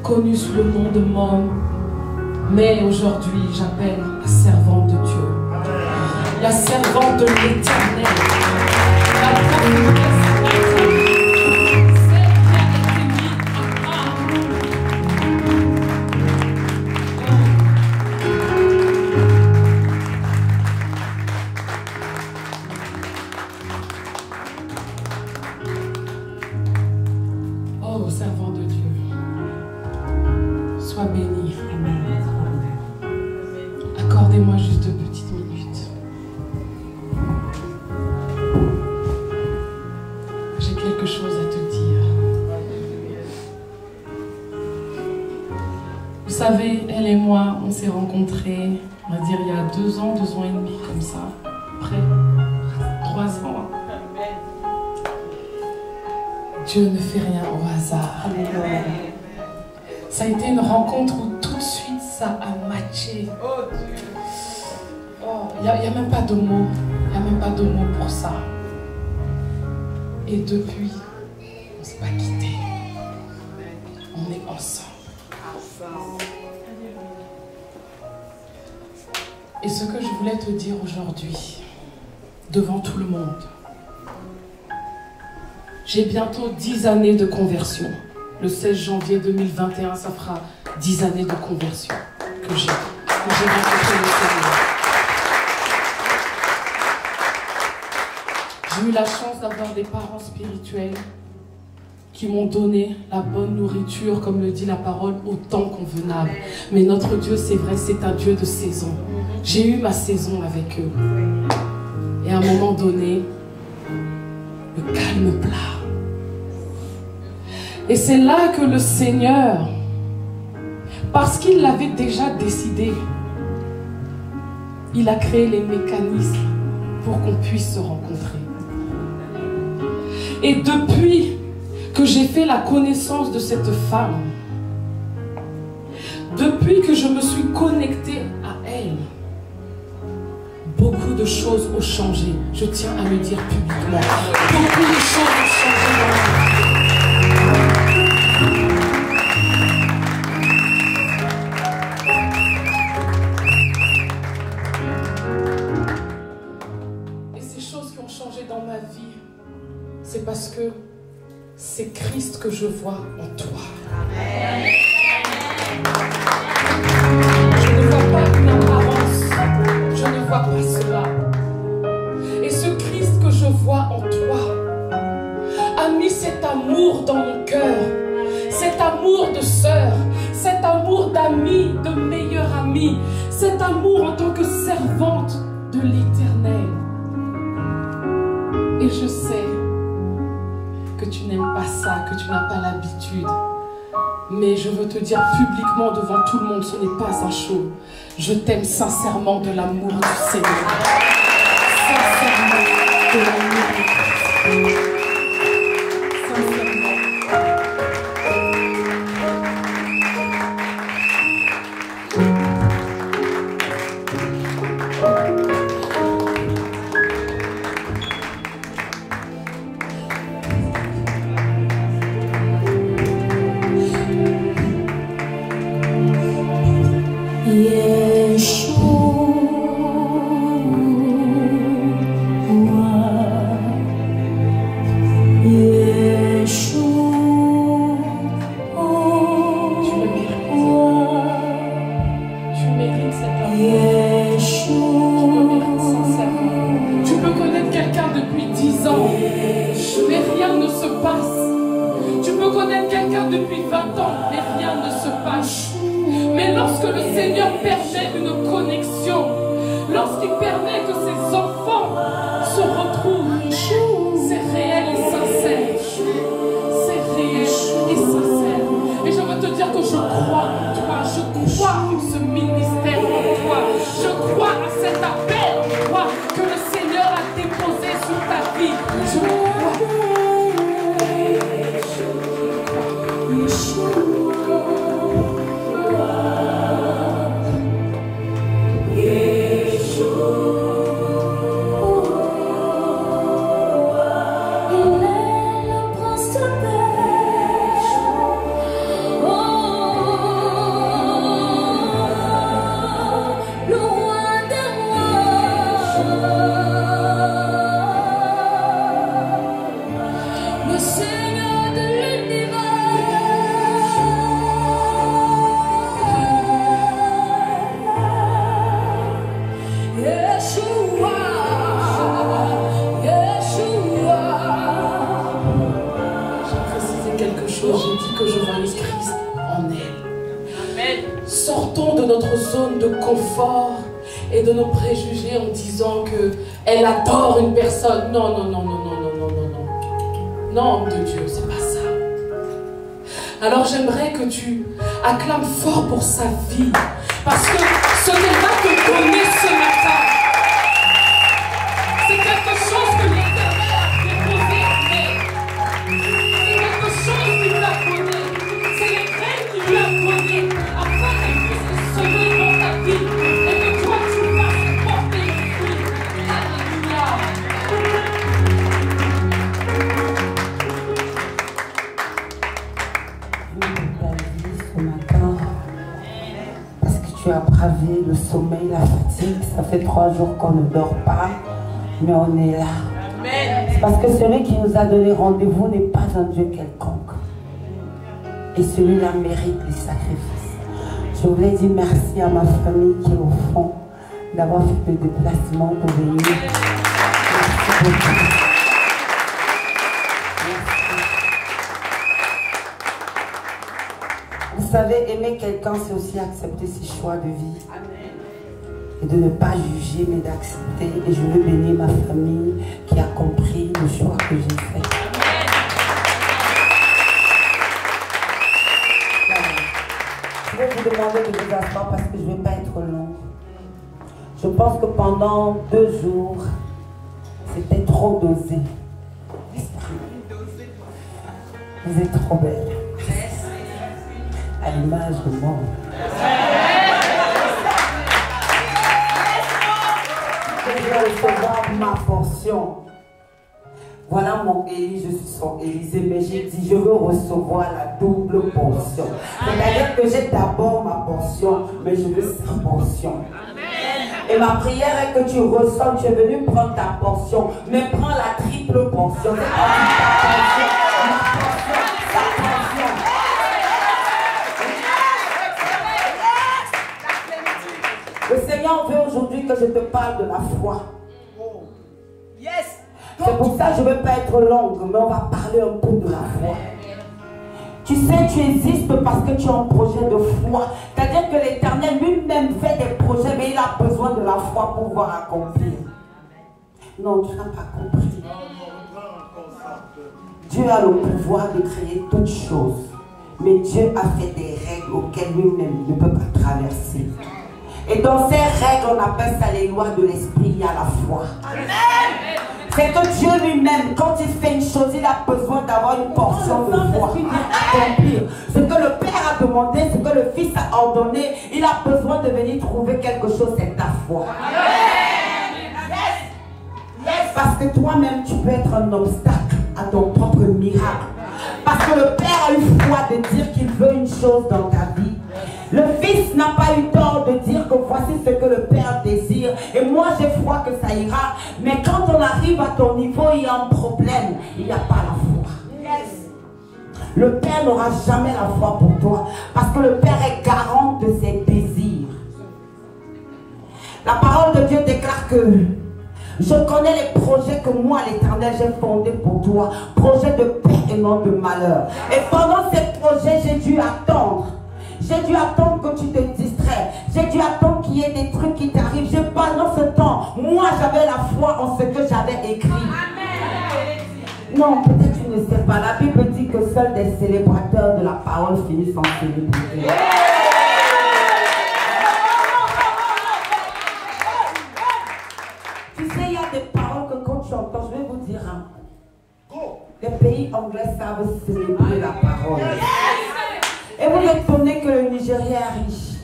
connue sous le nom de Mom. Mais aujourd'hui, j'appelle la servante de Dieu, la servante de l'Éternel, la prophétesse, celle qui a été mise à part. Oh, servant de Dieu, sois béni. Accordez-moi juste 2 petites minutes. J'ai quelque chose à te dire. Vous savez, elle et moi, on s'est rencontrés, on va dire, il y a 2 ans, 2 ans et demi, comme ça. Après 3 ans. Dieu ne fait rien au hasard. Ça a été une rencontre où tout de suite, ça a matché. Il n'y a même pas de mots. Il n'y a même pas de mots pour ça. Et depuis, on ne s'est pas quittés. On est ensemble. Et ce que je voulais te dire aujourd'hui, devant tout le monde, j'ai bientôt 10 années de conversion. Le 16 janvier 2021, ça fera 10 années de conversion que j'ai rencontré le Seigneur. J'ai eu la chance d'avoir des parents spirituels qui m'ont donné la bonne nourriture, comme le dit la parole, au temps convenable. Mais notre Dieu, c'est vrai, c'est un Dieu de saison. J'ai eu ma saison avec eux. Et à un moment donné, le calme plat. Et c'est là que le Seigneur, parce qu'il l'avait déjà décidé, il a créé les mécanismes pour qu'on puisse se rencontrer. Et depuis que j'ai fait la connaissance de cette femme, depuis que je me suis connectée à elle, beaucoup de choses ont changé. Je tiens à le dire publiquement. Beaucoup de choses ont changé dans ma vie. Et ces choses qui ont changé dans ma vie, c'est parce que c'est Christ que je vois en toi. Amen. Je ne vois pas une apparence, je ne vois pas cela. Et ce Christ que je vois en toi a mis cet amour dans mon cœur, cet amour de sœur, cet amour d'ami, de meilleure amie, cet amour en tant que servante de l'Éternel. Et je sais que tu n'aimes pas ça, que tu n'as pas l'habitude. Mais je veux te dire publiquement devant tout le monde, ce n'est pas un show. Je t'aime sincèrement de l'amour du Seigneur. Sincèrement de l'amour du Seigneur. Sincèrement. Yeah. dit que je voyais Christ en elle. Amen. Sortons de notre zone de confort et de nos préjugés en disant qu'elle adore une personne. Non, non, non, non, non, non, non, non, non. Non, homme de Dieu, c'est pas ça. Alors j'aimerais que tu acclames fort pour sa vie. Parce que ce qu'elle va te donner ce matin, c'est quelque chose que l'Éternel a déposé en elle. C'est quelque chose qu'il lui a donné. C'est les graines qu'il lui a données afin qu'elle puisse semer dans ta vie et que toi tu fasses porter le fruit. Alléluia. Ce matin, parce que tu as bravé le sommeil, la fatigue. Ça fait 3 jours qu'on ne dort pas, mais on est là. C'est parce que celui qui nous a donné rendez-vous n'est pas un Dieu quelconque. Et celui-là mérite les sacrifices. Je voulais dire merci à ma famille qui est au fond d'avoir fait le déplacement pour venir. Merci beaucoup. Vous savez, aimer quelqu'un, c'est aussi accepter ses choix de vie. Et de ne pas juger, mais d'accepter. Et je veux bénir ma famille qui a compris le choix que j'ai fait. Je vais vous demander de vous asseoir parce que je ne vais pas être long. Je pense que pendant 2 jours, c'était trop dosé. Vous êtes trop belle. À l'image de moi. Je vais recevoir ma portion. Voilà mon Élie, je suis son Élysée, mais j'ai dit je veux recevoir la double portion. C'est-à-dire que j'ai d'abord ma portion, mais je veux sa portion. Et ma prière est que tu ressens, tu es venu prendre ta portion, mais prends la triple portion. C'est ta portion, ma portion, ta portion. Le Seigneur veut aujourd'hui que je te parle de la foi. C'est pour ça que je ne vais pas être longue, mais on va parler un peu de la foi. Tu sais, tu existes parce que tu as un projet de foi. C'est-à-dire que l'Éternel lui-même fait des projets, mais il a besoin de la foi pour pouvoir accomplir. Non, tu n'as pas compris. Dieu a le pouvoir de créer toutes choses. Mais Dieu a fait des règles auxquelles lui-même ne peut pas traverser. Et dans ces règles, on appelle ça les lois de l'esprit, il y a la foi. C'est que Dieu lui-même, quand il fait une chose, il a besoin d'avoir une portion de foi. Ce que le Père a demandé, ce que le Fils a ordonné, il a besoin de venir trouver quelque chose, c'est ta foi. Parce que toi-même, tu peux être un obstacle à ton propre miracle. Parce que le Père a eu foi de dire qu'il veut une chose dans ta vie. Le Fils n'a pas eu tort de dire que voici ce que le Père désire. Et moi, j'ai foi que ça ira. Mais quand on arrive à ton niveau, il y a un problème. Il n'y a pas la foi. Le Père n'aura jamais la foi pour toi. Parce que le Père est garant de ses désirs. La parole de Dieu déclare que je connais les projets que moi, l'Éternel, j'ai fondés pour toi. Projets de paix et non de malheur. Et pendant ces projets, j'ai dû attendre. J'ai dû attendre que tu te distrais. J'ai dû attendre qu'il y ait des trucs qui t'arrivent. Pendant ce temps, moi, j'avais la foi en ce que j'avais écrit. Amen. Non, peut-être tu ne sais pas. La Bible dit que seuls des célébrateurs de la parole finissent en célébrité. Tu sais, il y a des paroles que quand tu entends, je vais vous dire, les pays anglais savent célébrer la parole. Et vous êtes étonné que le Nigeria est riche.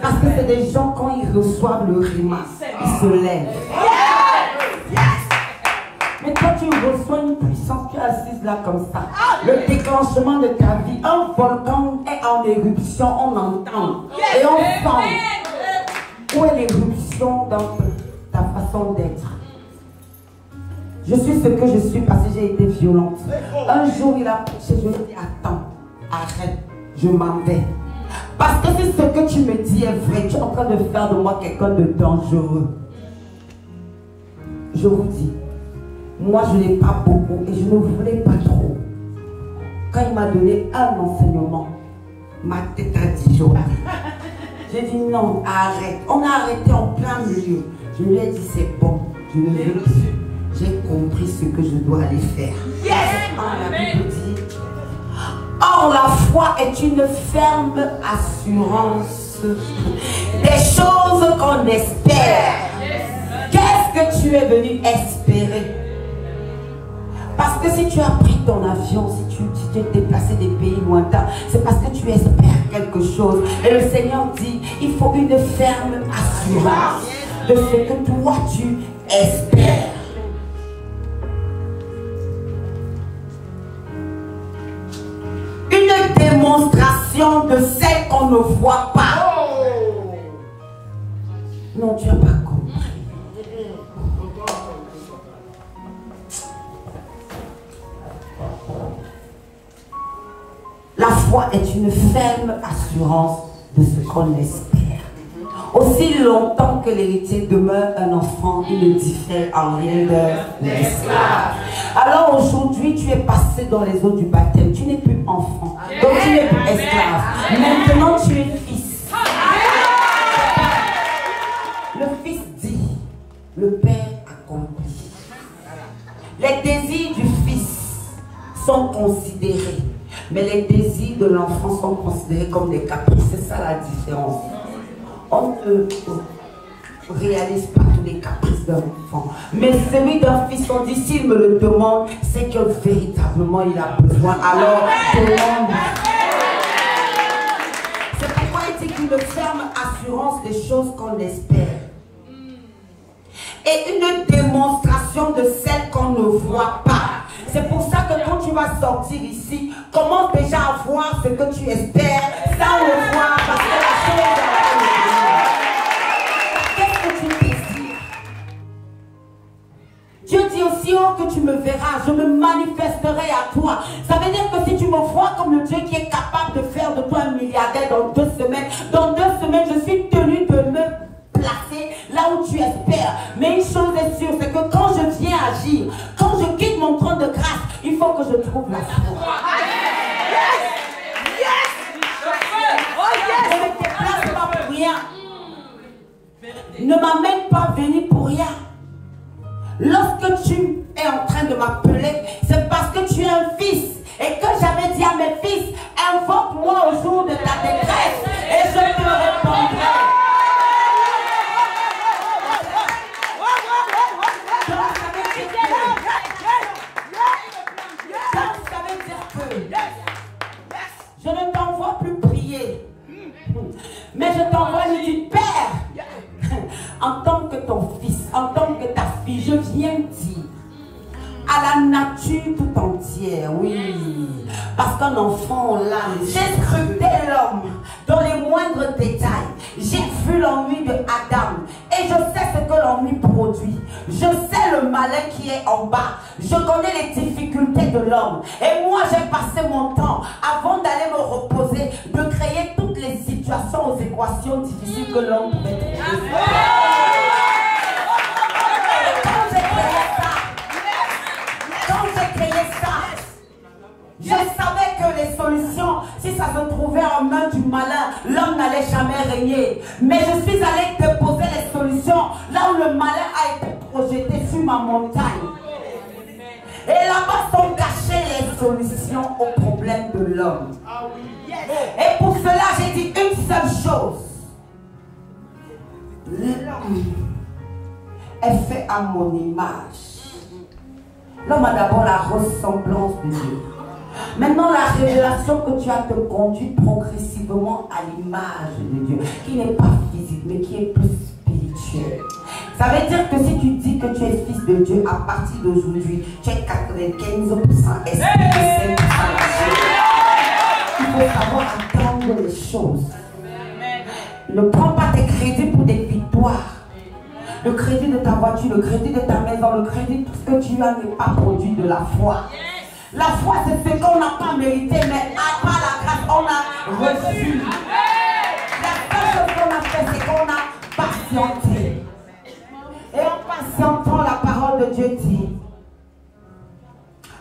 Parce que c'est des gens, quand ils reçoivent le rima, ils se lèvent. Mais quand tu reçois une puissance, tu es assise là comme ça. Le déclenchement de ta vie, un volcan est en éruption, on entend. Et on sent où est l'éruption dans ta façon d'être. Je suis ce que je suis parce que j'ai été violente. Un jour, il a prêché, je lui ai dit, attends, arrête. Je m'en vais. Parce que si ce que tu me dis est vrai, tu es en train de faire de moi quelqu'un de dangereux. Je vous dis, moi je n'ai pas beaucoup et je ne voulais pas trop. Quand il m'a donné un enseignement, ma tête a disjoncté. J'ai dit non, arrête. On a arrêté en plein milieu. Je lui ai dit c'est bon, je ne veux plus. J'ai compris ce que je dois aller faire. Yes! La Bible dit, or la foi est une ferme assurance des choses qu'on espère. Qu'est-ce que tu es venu espérer? Parce que si tu as pris ton avion, si tu t'es déplacé des pays lointains, c'est parce que tu espères quelque chose. Et le Seigneur dit, il faut une ferme assurance de ce que toi tu espères. Une démonstration de celle qu'on ne voit pas. Non, tu n'as pas compris. La foi est une ferme assurance de ce qu'on espère. Aussi longtemps que l'héritier demeure un enfant, il ne diffère en rien de l'esclave. Alors aujourd'hui, tu es passé dans les eaux du baptême. Tu n'es plus enfant. Donc tu n'es plus esclave. Maintenant, tu es fils. Le fils dit, le père accomplit. Les désirs du fils sont considérés. Mais les désirs de l'enfant sont considérés comme des caprices. C'est ça la différence. On ne réalise pas tous les caprices d'un enfant. Mais celui d'un fils, on dit, s'il me le demande, c'est que véritablement il a besoin. Alors, demande. C'est pourquoi il dit qu'une ferme assurance des choses qu'on espère. Et une démonstration de celles qu'on ne voit pas. C'est pour ça que quand tu vas sortir ici, commence déjà à voir ce que tu espères sans le voir, parce que la chose est. Qu'est-ce que tu désires? Dieu dit aussi, oh, que tu me verras, je me manifesterai à toi. Ça veut dire que si tu me vois comme le Dieu qui est capable de faire de toi un milliardaire dans 2 semaines, je suis tenu de me placer là où tu espères. Mais une chose est sûre, c'est que quand je viens agir, quand je quitte mon trône de grâce, il faut que je trouve la foi. Je ne te déplace pas pour rien. Ne m'amène pas venir pour rien. Lorsque tu es en train de m'appeler, c'est parce que tu es un fils. Et que j'avais dit à mes fils, invoque-moi au jour de ta détresse et je te répondrai. Je ne t'envoie plus prier, mais je t'envoie lui dire, Père, en tant que ton fils, en tant que ta fille, je viens dire à la nature tout entière, oui, parce qu'un enfant là, j'ai scruté l'homme dans les moindres détails. J'ai vu l'ennui de Adam et je sais ce que l'ennui produit. Je sais le malin qui est en bas. Je connais les difficultés de l'homme. Et moi, j'ai passé mon temps, avant d'aller me reposer, de créer toutes les situations aux équations difficiles que l'homme pouvait trouver. Quand j'ai créé ça, je savais que les solutions, si ça se trouvait en main du malin, l'homme n'allait jamais régner. Mais je suis allée déposer les solutions là où le malin a été projeté sur ma montagne. Et là-bas sont cachées les solutions aux problèmes de l'homme. Et pour cela, j'ai dit une seule chose. L'homme est fait à mon image. L'homme a d'abord la ressemblance de Dieu. Maintenant, la révélation que tu as te conduit progressivement à l'image de Dieu, qui n'est pas physique, mais qui est plus spirituelle. Ça veut dire que si tu dis que tu es fils de Dieu, à partir d'aujourd'hui, tu es 95% esprit et 5% il faut savoir attendre les choses. Ne prends pas tes crédits pour des victoires. Le crédit de ta voiture, le crédit de ta maison, le crédit, tout ce que tu as n'est pas produit de la foi. La foi, c'est ce qu'on n'a pas mérité, mais par la grâce, on a reçu. La seule chose qu'on a fait, c'est qu'on a patienté. Et en patientant, la parole de Dieu dit.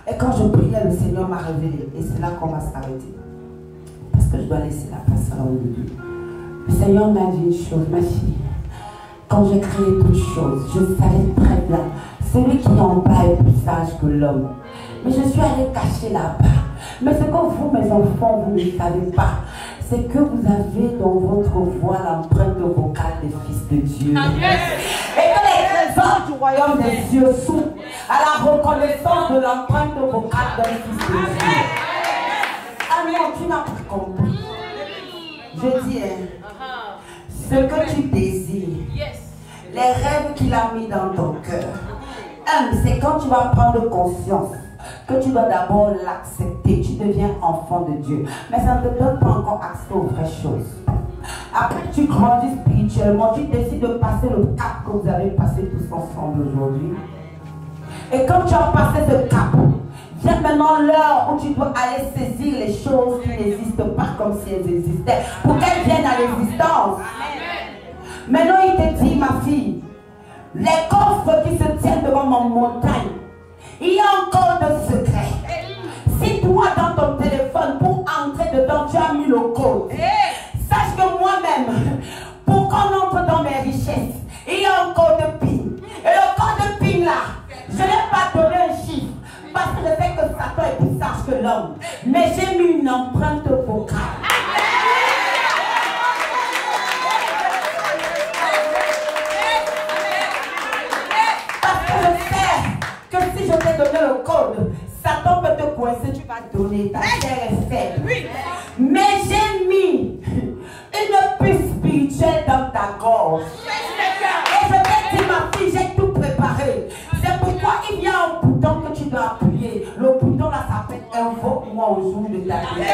Et quand je priais, le Seigneur m'a révéler. Et c'est là qu'on va s'arrêter. Parce que je dois laisser la place à l'homme de Dieu. Le Seigneur m'a dit une chose, ma fille. Quand j'ai créé toutes choses, je savais très bien. Celui qui est en bas est plus sage que l'homme. Mais je suis allée cacher là-bas. Mais ce que vous, mes enfants, vous ne savez pas, c'est que vous avez dans votre voix l'empreinte vocale des fils de Dieu. Et que les trésors du royaume des cieux sont à la reconnaissance de l'empreinte vocale d'un fils de Dieu. Ah non, tu n'as pas compris. Je dis, ce que tu désires, les rêves qu'il a mis dans ton cœur, c'est quand tu vas prendre conscience que tu dois d'abord l'accepter, tu deviens enfant de Dieu. Mais ça ne te donne pas encore accès aux vraies choses. Après que tu grandis spirituellement, tu décides de passer le cap que vous avez passé tous ensemble aujourd'hui. Et quand tu as passé ce cap, vient maintenant l'heure où tu dois aller saisir les choses qui n'existent pas comme si elles existaient, pour qu'elles viennent à l'existence. Maintenant il te dit, ma fille, les coffres qui se tiennent devant mon montagne, il y a encore de secrets. Si toi dans ton téléphone, pour entrer dedans, tu as mis le code, sache que moi-même, pour qu'on entre dans mes richesses, il y a un code PIN. Et le code PIN là, je n'ai pas donné un chiffre, parce que je sais que Satan est plus sage que l'homme. Mais j'ai mis une empreinte vocale. Si je t'ai donné le code, Satan peut te coincer, tu vas donner, ta chair est faible. Mais j'ai mis une puce spirituelle dans ta gorge. Et je t'ai dit, ma fille, j'ai tout préparé. C'est pourquoi il y a un bouton que tu dois appuyer. Le bouton là s'appelle invoque-moi au jour de ta vie.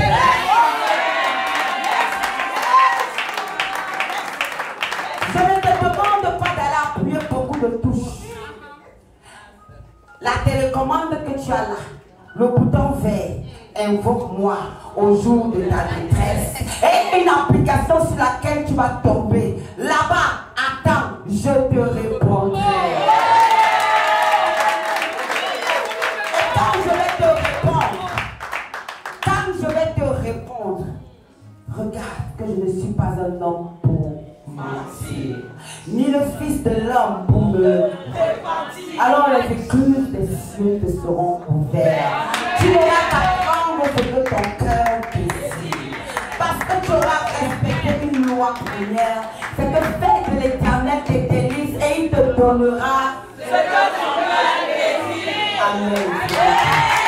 Je ne te demande pas d'aller appuyer beaucoup de touches. La télécommande que tu as là, le bouton vert, invoque-moi au jour de ta détresse. Et une application sur laquelle tu vas tomber. Là-bas, attends, je te répondrai. Et quand je vais te répondre, regarde que je ne suis pas un homme pour mentir, ni le fils de l'homme pour me repentir. Alors les écluses des cieux te seront ouvertes. Tu n'auras qu'à prendre ce que ton cœur désire. Parce que tu auras respecté une loi première. C'est que fais de l'Éternel tes délices et il te donnera ce que ton cœur désire. Amen.